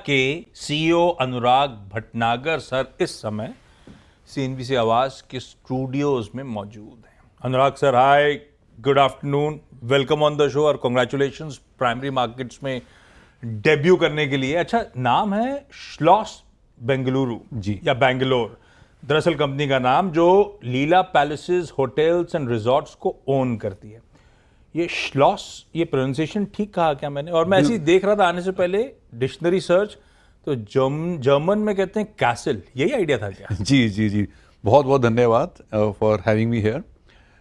के सीईओ अनुराग भटनागर सर इस समय सीएनबीसी आवाज के स्टूडियोज में मौजूद हैं। Anurag sir, hi, good afternoon, welcome on the show और कांग्रेचुलेशंस प्राइमरी मार्केट्स में डेब्यू करने के लिए। अच्छा, नाम है श्लॉस बेंगलुरु जी या बेंगलोर, दरअसल कंपनी का नाम, जो लीला पैलेसेस होटल्स एंड रिजॉर्ट्स को ओन करती है। ये श्लॉस, ये प्रोनाउंसिएशन ठीक कहा क्या मैंने? और मैं ऐसे ही देख रहा था आने से पहले डिक्शनरी सर्च, तो जर्मन में कहते हैं कैसल, यही आइडिया था क्या? जी जी जी, बहुत बहुत धन्यवाद फॉर हैविंग मी हियर।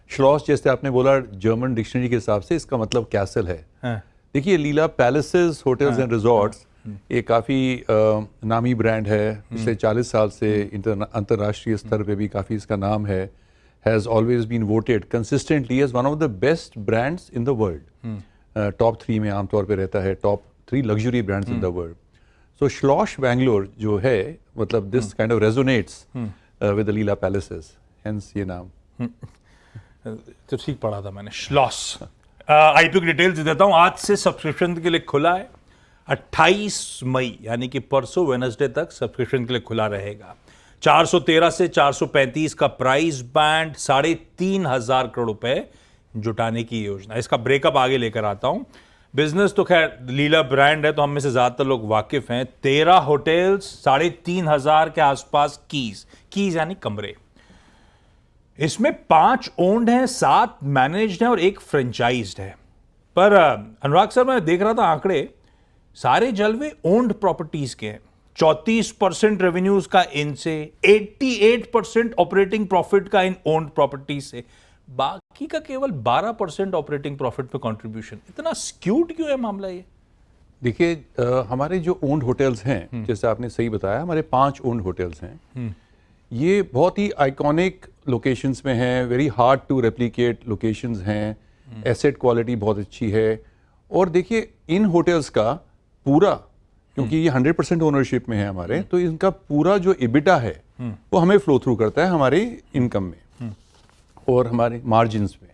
श्लॉस, जैसे आपने बोला, जर्मन डिक्शनरी के हिसाब से इसका मतलब कैसल है। हाँ। देखिए, लीला पैलेसेस होटल्स एंड रिजॉर्ट्स ये काफ़ी नामी ब्रांड है। पिछले 40 साल से अंतर्राष्ट्रीय स्तर पे भी काफ़ी इसका नाम है। has always been voted consistently as one of the best brands in the world. Top 3 में आमतौर पे रहता है, top 3 luxury brands in the world. So Schloss Bangalore जो है, मतलब this kind of resonates with the Leela Palaces, hence ये नाम। तो ठीक पढ़ा था मैंने, श्लॉस। आईपीओ की डिटेल्स देता हूँ। आज से सब्सक्रिप्शन के लिए खुला है, 28 मई यानी कि परसों वेडनेसडे तक सब्सक्रिप्शन के लिए खुला रहेगा। 413 से 435 का प्राइस बैंड, 3,500 करोड़ रुपए जुटाने की योजना। इसका ब्रेकअप आगे लेकर आता हूं। बिजनेस तो खैर लीला ब्रांड है तो हम में से ज्यादातर लोग वाकिफ हैं। 13 होटल्स, 3,500 के आसपास कीज यानी कमरे। इसमें 5 ओन्ड हैं, 7 मैनेज्ड हैं और 1 फ्रेंचाइज्ड है। पर अनुराग सर, मैं देख रहा था आंकड़े, सारे जलवे ओन्ड प्रॉपर्टीज के हैं। 34% रेवेन्यूज का इनसे, 88% ऑपरेटिंग प्रॉफिट का इन ओन्ड प्रॉपर्टीज से, बाकी का केवल 12% ऑपरेटिंग प्रॉफिट पे कंट्रीब्यूशन। इतना स्क्यूड क्यों है मामला ये? देखिए, हमारे जो ओन्ड होटल्स हैं, जैसे आपने सही बताया, हमारे 5 ओन्ड होटल्स हैं। ये बहुत ही आइकॉनिक लोकेशंस में हैं, very hard to replicate locations हैं, एसेट क्वालिटी बहुत अच्छी है। और देखिए, इन होटल्स का पूरा, क्योंकि ये 100% ओनरशिप में है हमारे, तो इनका पूरा जो इबिटा है वो हमें फ्लो थ्रू करता है हमारे इनकम में और हमारे मार्जिन्स में।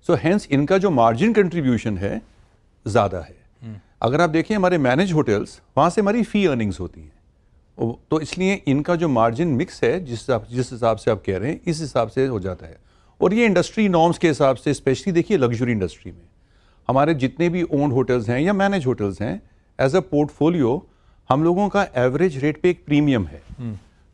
सो हेंस इनका जो मार्जिन कंट्रीब्यूशन है ज़्यादा है। अगर आप देखें हमारे मैनेज होटल्स, वहाँ से हमारी फी अर्निंग्स होती हैं, तो इसलिए इनका जो मार्जिन मिक्स है, जिस हिसाब से आप कह रहे हैं, इस हिसाब से हो जाता है। और ये इंडस्ट्री नॉर्म्स के हिसाब से, स्पेशली देखिए लग्जरी इंडस्ट्री में हमारे जितने भी ओन्ड होटल्स हैं या मैनेज होटल्स हैं, एज अ पोर्टफोलियो हम लोगों का एवरेज रेट पे एक प्रीमियम है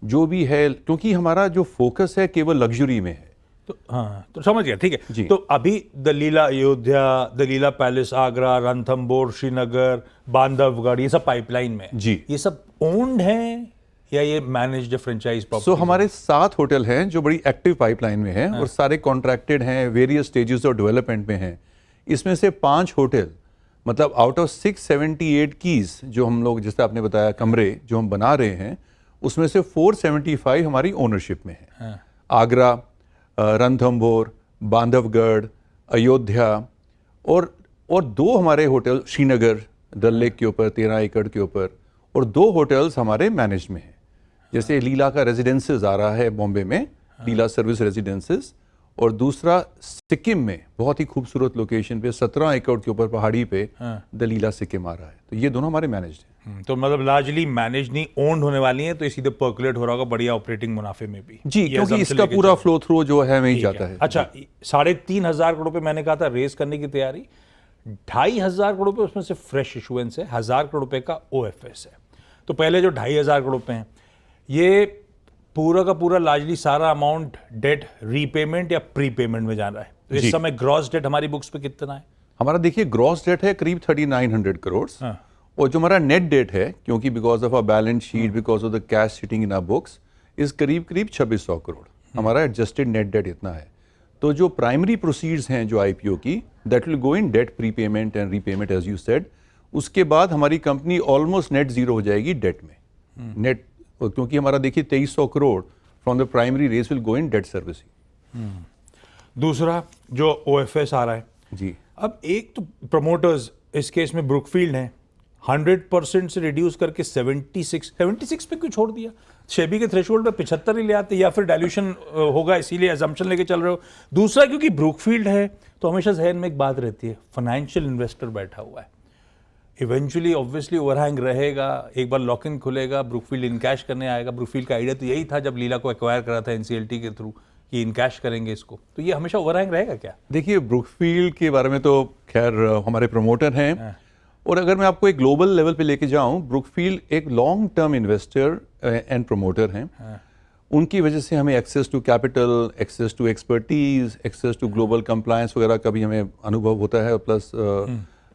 जो भी है, क्योंकि हमारा जो फोकस है केवल लग्जरी में है। तो हाँ, तो समझ गया, ठीक है। तो अभी the Leela Ayodhya, the Leela palace Agra, Ranthambore Srinagar, Bandhavgarh, ये सब पाइपलाइन में जी। ये सब ओन्ड हैं या ये मैनेज्ड फ्रेंचाइज प्रॉपर्टी? हमारे 7 होटल हैं जो बड़ी एक्टिव पाइपलाइन में हैं और सारे कॉन्ट्रैक्टेड हैं, वेरियस स्टेजेस ऑफ डेवलपमेंट में हैं। इसमें से 5 होटल, मतलब आउट ऑफ 678 कीज जो हम लोग, जैसे आपने बताया, कमरे जो हम बना रहे हैं, उसमें से 475 हमारी ओनरशिप में है। आगरा, रणथंबोर, बांधवगढ़, अयोध्या और 2 हमारे होटल श्रीनगर डल लेक के ऊपर 13 एकड़ के ऊपर, और 2 होटल्स हमारे मैनेज में हैं। जैसे लीला का रेजिडेंसेस आ रहा है बॉम्बे में, लीला सर्विस रेजिडेंसेस, और दूसरा सिक्किम में बहुत ही खूबसूरत लोकेशन पे 17 एकड़ के ऊपर पहाड़ी पे द लीला सिक्किम आ रहा है। तो ये दोनों हमारे मैनेज्ड हैं। तो मतलब लार्जली मैनेज नहीं, ओन्ड होने वाली हैं, तो ये सीधे पर्कुलेट हो रहा होगा बढ़िया ऑपरेटिंग मुनाफे में भी। जी, क्योंकि इसका पूरा फ्लो थ्रू जो है वहीं जाता है। अच्छा, 3,500 करोड़ रुपए मैंने कहा था रेस करने की तैयारी, 2,500 करोड़ रुपए उसमें से फ्रेश इशुएंस है, 1,000 करोड़ रुपए का ओएफएस है। तो पहले जो 2,500 करोड़ रुपए हैं, ये पूरा का पूरा लार्जली सारा अमाउंट डेट रीपेमेंट या प्रीपेमेंट में जा रहा है। तो इस समय ग्रॉस डेट हमारी बुक्स पे कितना है? हमारा देखिए ग्रॉस डेट है करीब 3,900 करोड़। और जो हमारा नेट डेट है, क्योंकि because of a balance sheet, because of the cash sitting in our books, इस करीब 2,600 करोड़ हमारा एडजस्टेड नेट डेट इतना है। तो जो प्राइमरी प्रोसीड्स हैं जो आईपीओ की, that will go in debt prepayment and repayment as you said. उसके बाद हमारी कंपनी ऑलमोस्ट नेट जीरो हो जाएगी डेट में। नेट, क्योंकि हमारा देखिए 2,300 crore from the primary raise will go in debt servicing. दूसरा जो ओएफएस आ रहा है जी, अब एक तो प्रमोटर्स, इस केस में ब्रुकफील्ड है, 100% से रिड्यूस करके 76 पे क्यों छोड़ दिया? शेबी के थ्रेशोल्ड पे 75 ही ले आते, या फिर डायल्यूशन होगा इसीलिए अजम्पशन लेके चल रहे हो? दूसरा, क्योंकि ब्रुकफील्ड है तो हमेशा जहन में एक बात रहती है, फाइनेंशियल इन्वेस्टर बैठा हुआ है, इवेंचुअली ऑब्वियसली ओवरहैंग रहेगा, एक बार लॉक इन खुलेगा, ब्रुकफील्ड इन कैश करने आएगा। ब्रुकफील्ड का आइडिया तो यही था जब लीला को एक्वायर करा था एनसीएलटी के थ्रू कि इन कैश करेंगे इसको, तो ये हमेशा ओवरहैंग रहेगा क्या? देखिए, ब्रुकफील्ड के बारे में तो खैर हमारे प्रमोटर हैं, और अगर मैं आपको एक ग्लोबल लेवल पे लेके जाऊं, ब्रुकफील्ड एक long term investor and promoter हैं। उनकी वजह से हमें access to capital, access to expertise, access to global compliance वगैरह का भी हमें अनुभव होता है, प्लस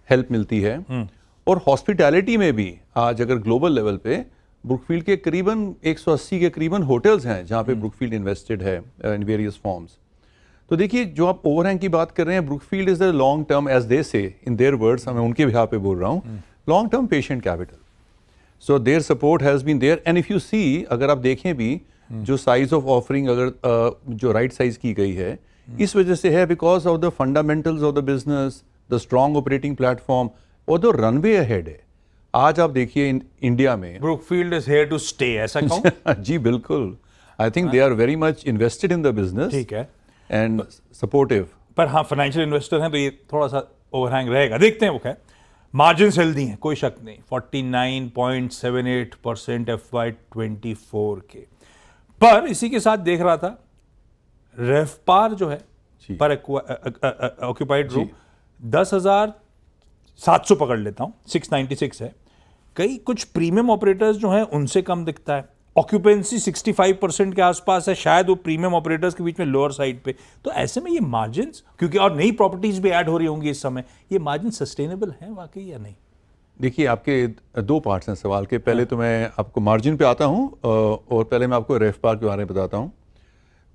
हेल्प मिलती है। और हॉस्पिटैलिटी में भी आज अगर ग्लोबल लेवल पे ब्रुकफील्ड के करीबन 180 के करीबन होटल्स हैं जहाँ पे ब्रुकफील्ड इन्वेस्टेड है इन वेरियस फॉर्म्स। तो देखिए, जो आप ओवरहैंग की बात कर रहे हैं, Brookfield is the long term, as they say in their words, मैं उनके बिहाफ पे बोल रहा हूँ, long term patient capital. So their support has been there, and if you see, अगर आप देखें भी जो साइज ऑफ ऑफरिंग अगर जो राइट साइज की गई है, इस वजह से है because of the fundamentals of the business, the strong operating platform और द रनवे अहेड है। आज आप देखिए इंडिया में Brookfield is here to stay, ऐसा कहूं? जी बिल्कुल, I think they are very much invested in the business, ठीक है, एंड सपोर्टिव। पर हाँ, फाइनेंशियल इन्वेस्टर हैं तो ये थोड़ा सा ओवरहैंग रहेगा, देखते हैं। वो खैर मार्जिन्स हेल्दी हैं, कोई शक नहीं, 49.78% FY24 के। पर इसी के साथ देख रहा था रेफपार जो है पर ऑक्यूपाइड रूम 10,700 पकड़ लेता हूं, 696 है। कई कुछ प्रीमियम ऑपरेटर्स जो हैं उनसे कम दिखता है, ऑक्यूपेंसी 65% के आसपास है, शायद वो प्रीमियम ऑपरेटर्स के बीच में लोअर साइड पे। तो ऐसे में ये मार्जिन्स, क्योंकि और नई प्रॉपर्टीज भी ऐड हो रही होंगी इस समय, ये मार्जिन सस्टेनेबल है वाकई या नहीं? देखिए, आपके दो पार्ट्स हैं सवाल के। पहले तो मैं आपको मार्जिन पे आता हूं, और पहले मैं आपको रेफपार के बारे में बताता हूं।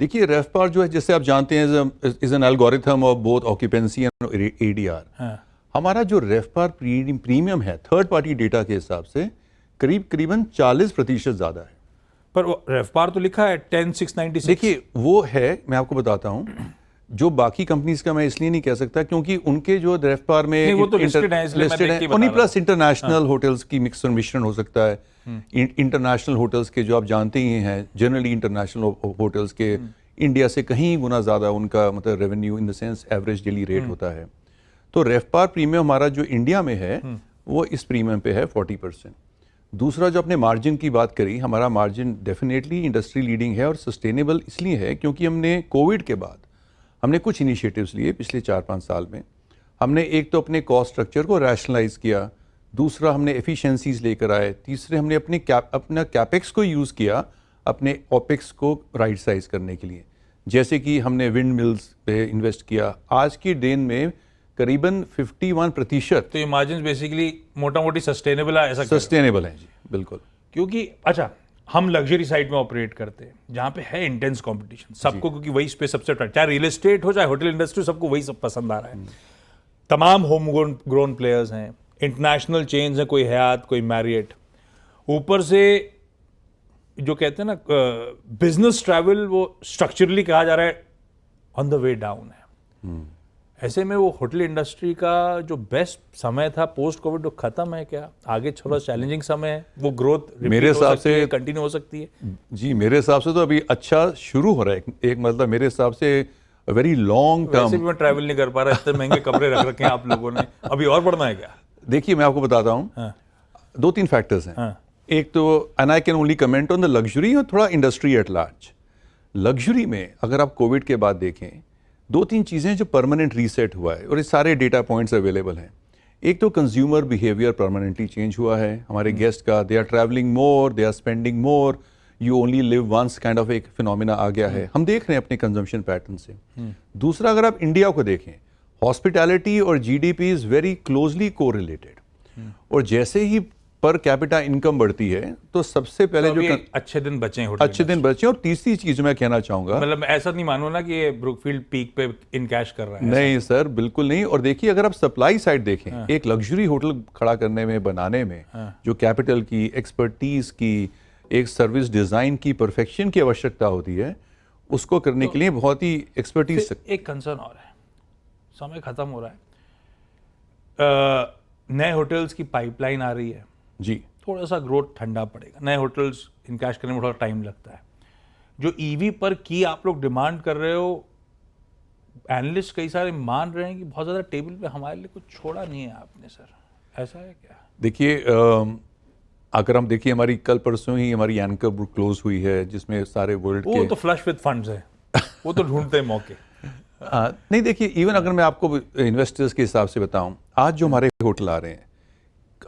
देखिए, रेफपार जो है, जैसे आप जानते हैं, is an algorithm of both occupancy and ADR. हमारा जो रेफपार प्रीमियम है थर्ड पार्टी डेटा के हिसाब से करीबन 40% ज़्यादा है। पर वो रेफपार तो लिखा है 10,696। देखिए, वो है, मैं आपको बताता हूं, जो बाकी कंपनीज का मैं इसलिए नहीं कह सकता क्योंकि उनके जो रेफपार में वो तो लिस्टेड है, इसलिए मैं देख के बता उन्हीं रहा प्लस इंटरनेशनल होटल्स की मिक्स और मिश्रण हो सकता है। इंटरनेशनल होटल्स के जो आप जानते ही हैं, जनरली इंटरनेशनल होटल्स के इंडिया से कहीं गुना ज़्यादा उनका मतलब revenue in the sense average daily rate होता है। तो रेफपार प्रीमियम हमारा जो इंडिया में है वो इस प्रीमियम पे है 40%। दूसरा, जो आपने मार्जिन की बात करी, हमारा मार्जिन डेफिनेटली इंडस्ट्री लीडिंग है और सस्टेनेबल इसलिए है क्योंकि हमने कोविड के बाद हमने कुछ इनिशिएटिव्स लिए पिछले 4-5 साल में। हमने एक तो अपने कॉस्ट स्ट्रक्चर को रैशनलाइज किया, दूसरा हमने एफिशिएंसीज लेकर आए, तीसरे हमने अपना कैपेक्स को यूज़ किया अपने ओपेक्स को राइट साइज करने के लिए, जैसे कि हमने विंड मिल्स पे इन्वेस्ट किया। आज की दिन में करीबन 51%। तो ये मार्जिन बेसिकली मोटा मोटी सस्टेनेबल है, ऐसा सस्टेनेबल है जी, बिल्कुल। क्योंकि अच्छा, हम लग्जरी साइड में ऑपरेट करते हैं जहाँ पे है इंटेंस कंपटीशन सबको, क्योंकि वही स्पेस सबसे अट्रैक्ट, चाहे रियल एस्टेट हो चाहे होटल इंडस्ट्री, सबको वही सब पसंद आ रहा है। तमाम होम ग्रोन प्लेयर्स हैं, इंटरनेशनल चेन्स हैं, कोई हयात, कोई मैरियट, ऊपर से जो कहते हैं ना बिजनेस ट्रैवल, वो स्ट्रक्चरली कहा जा रहा है ऑन द वे डाउन है। ऐसे में वो होटल इंडस्ट्री का जो बेस्ट समय था पोस्ट कोविड, वो खत्म है क्या? आगे थोड़ा चैलेंजिंग समय है, वो ग्रोथ मेरे हिसाब से कंटिन्यू हो सकती है? जी, मेरे हिसाब से तो अभी अच्छा शुरू हो रहा है। एक मतलब मेरे हिसाब से वेरी लॉन्ग टर्म। वैसे भी मैं ट्रैवल नहीं कर पा रहा, इतने महंगे कपड़े रख रखे हैं आप लोगों ने, अभी और बढ़ना है क्या? देखिए, मैं आपको बताता हूँ, 2-3 फैक्टर्स हैं। एक तो, and I can only comment on the luxury और थोड़ा इंडस्ट्री एट लार्ज। लग्जरी में अगर आप कोविड के बाद देखें, 2-3 चीज़ें जो परमानेंट रीसेट हुआ है, और ये सारे डेटा पॉइंट्स अवेलेबल हैं। एक तो कंज्यूमर बिहेवियर परमानेंटली चेंज हुआ है हमारे गेस्ट का, they are travelling more, they are spending more, you only live once kind of एक फिनोमिना आ गया है, हम देख रहे हैं अपने कंजम्पशन पैटर्न से। दूसरा, अगर आप इंडिया को देखें, हॉस्पिटैलिटी और GDP is very closely correlated, और जैसे ही पर कैपिटा इनकम बढ़ती है तो सबसे पहले तो जो अच्छे दिन बचे हैं, अच्छे दिन बचे। और तीसरी चीज मैं कहना चाहूंगा, मतलब ऐसा नहीं मानो ना कि ये ब्रुकफील्ड पीक पे इन कैश कर रहा है, नहीं सर, बिल्कुल नहीं। और देखिए, अगर आप सप्लाई साइड देखें, एक लग्जरी होटल खड़ा करने में, बनाने में जो कैपिटल की, एक्सपर्टीज की, एक सर्विस डिजाइन की परफेक्शन की आवश्यकता होती है, उसको करने के लिए बहुत ही एक्सपर्टीज। एक कंसर्न और है, समय खत्म हो रहा है, नए होटल्स की पाइपलाइन आ रही है जी, थोड़ा सा ग्रोथ ठंडा पड़ेगा, नए होटल्स इनकैश करने में थोड़ा टाइम लगता है। जो ईवी पर की आप लोग डिमांड कर रहे हो, एनालिस्ट कई सारे मान रहे हैं कि बहुत ज़्यादा टेबल पे हमारे लिए कुछ छोड़ा नहीं है आपने सर। ऐसा है क्या? देखिए अगर हम देखिए हमारी कल परसों ही हमारी एंकर बुक क्लोज हुई है जिसमें सारे वर्ल्ड वो के तो फ्लश विद फंड्स है, वो तो ढूंढते हैं मौके। नहीं देखिए इवन अगर मैं आपको इन्वेस्टर्स के हिसाब से बताऊं, आज जो हमारे होटल आ रहे हैं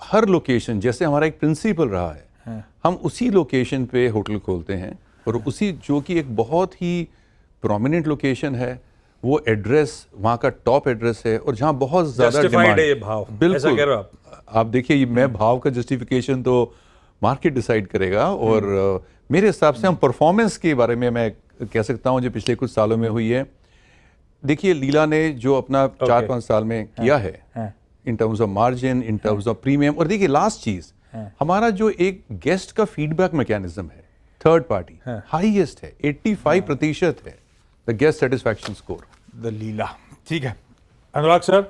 हर लोकेशन, जैसे हमारा एक प्रिंसिपल रहा है, हम उसी लोकेशन पे होटल खोलते हैं और उसी जो कि एक बहुत ही प्रोमिनेंट लोकेशन है, वो एड्रेस वहाँ का टॉप एड्रेस है और जहाँ बहुत ज़्यादा Justified डिमांड है ये भाव, ऐसा कह रहे हो आप? आप देखिए ये मैं भाव का जस्टिफिकेशन तो मार्केट डिसाइड करेगा और मेरे हिसाब से हम परफॉर्मेंस के बारे में मैं कह सकता हूँ जो पिछले कुछ सालों में हुई है। देखिए लीला ने जो अपना 4-5 साल में किया है in terms of margin, in terms of premium, और देखिए लास्ट चीज हमारा जो एक गेस्ट का फीडबैक मैकेनिज्म है थर्ड पार्टी हाईएस्ट है, 85% है the guest satisfaction score. The Leela, ठीक है अनुराग सर।